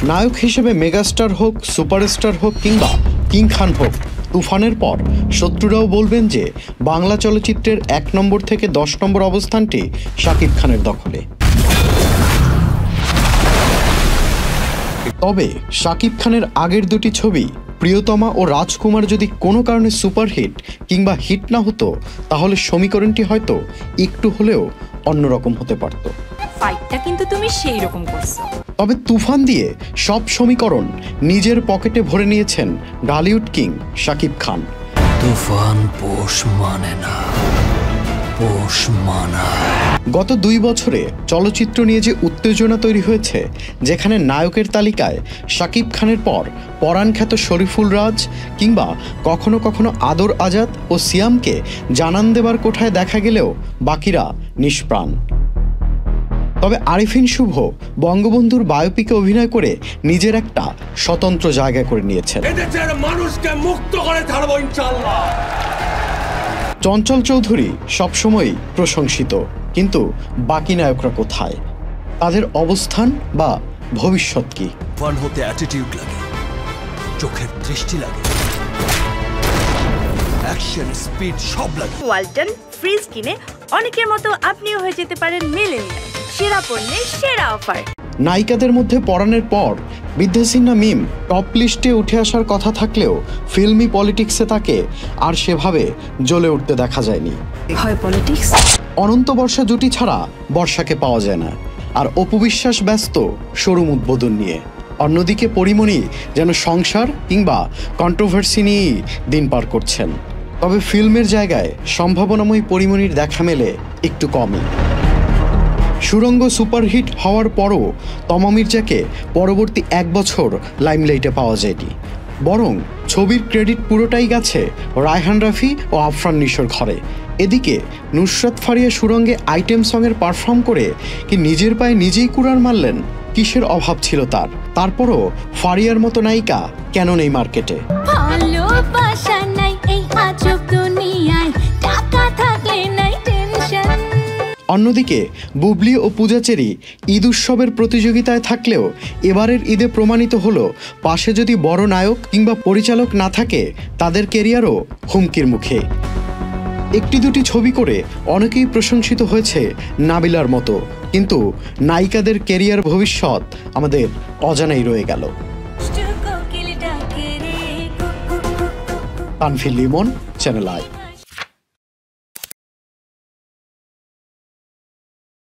নায়ক হিসেবে মেগাস্টার হোক, সুপারস্টার হোক কিংবা কিং খান হোক, তুফানের পর শত্রুরাও বলবেন যে বাংলা চলচ্চিত্রের 1 নম্বর থেকে 10 নম্বর অবস্থানটি শাকিব খানের দখলে। তবে শাকিব খানের আগের দুটি ছবি প্রিয়তমা ও রাজকুমার যদি কোনো কারণে সুপারহিট কিংবা হিট না হতো, তাহলে সমীকরণটি হয়তো একটু হলেও অন্যরকম হতে পারত। ফাইটটা কিন্তু তুমি সেই রকম করছো। তবে তুফান দিয়ে সব সমীকরণ নিজের পকেটে ভরে নিয়েছেন ঢালিউড কিং শাকিব খান। তুফান পোষ মানে না, পোষ মানায়। গত 2 বছরে চলচ্চিত্র নিয়ে যে উত্তেজনা তৈরি হয়েছে, যেখানে নায়কের তালিকায় শাকিব খানের পর পরাণখ্যাত শরীফুল রাজ কিংবা কখনো কখনো আদর আজাদ ও সিয়ামকে জানান দেবার কোঠায় দেখা গেলেও বাকিরা নিষ্প্রাণ। তবে আরিফিন শুভ বঙ্গবন্ধুর বায়োপিকে অভিনয় করে নিজের একটা স্বতন্ত্র জায়গা করে নিয়েছেন। মানুষকে মুক্ত করে ছাড়বো ইনশাআল্লাহ। চঞ্চল চৌধুরী সবসময়ই প্রশংসিত, কিন্তু বাকি নায়করা কোথায়? তাদের অবস্থান বা ভবিষ্যৎ কি? ফান হতে অ্যাটিটিউড লাগে, চোখের দৃষ্টি লাগে, অ্যাকশন স্পিড সব লাগে। ওয়ালটন ফ্রিজ কিনে অনেকের মতো আপনিও হয়ে যেতে পারেন মিলেনিয়াল। সেরা পণ্যের সেরা অফার। নায়িকাদের মধ্যে পরাণের পর বিদ্যা সিনহা মিম টপ লিস্টে উঠে আসার কথা থাকলেও ফিল্মি পলিটিক্সে তাকে আর সেভাবে জ্বলে উঠতে দেখা যায়নি। অনন্ত বর্ষা জুটি ছাড়া বর্ষাকে পাওয়া যায় না, আর অপু বিশ্বাস ব্যস্ত শোরুম উদ্বোধন নিয়ে। অন্যদিকে পরিমণি যেন সংসার কিংবা কন্ট্রোভার্সি নিয়েই দিন পার করছেন। তবে ফিল্মের জায়গায় সম্ভাবনাময়ী পরিমণির দেখা মেলে একটু কমই। সুরঙ্গ সুপারহিট হওয়ার পরও তমা মির্জাকে পরবর্তী 1 বছর লাইমলাইটে পাওয়া যায়নি, বরং ছবির ক্রেডিট পুরোটাই গেছে রায়হান রাফি ও আফরান নিশোর ঘরে। এদিকে নুসরাত ফারিয়া সুরঙ্গে আইটেম সঙের পারফর্ম করে কি নিজের পায়ে নিজেই কুড়ার মারলেন? কিসের অভাব ছিল তার? তারপরও ফারিয়ার মতো নায়িকা কেন নেই মার্কেটে? অন্যদিকে বুবলি ও পূজাচেরি ঈদ উৎসবের প্রতিযোগিতায় থাকলেও এবারের ঈদে প্রমাণিত হলো, পাশে যদি বড় নায়ক কিংবা পরিচালক না থাকে, তাদের ক্যারিয়ারও হুমকির মুখে। একটি দুটি ছবি করে অনেকেই প্রশংসিত হয়েছে নাবিলার মতো, কিন্তু নায়িকাদের ক্যারিয়ার ভবিষ্যৎ আমাদের অজানাই রয়ে গেল। Tanvir Limon, channel I.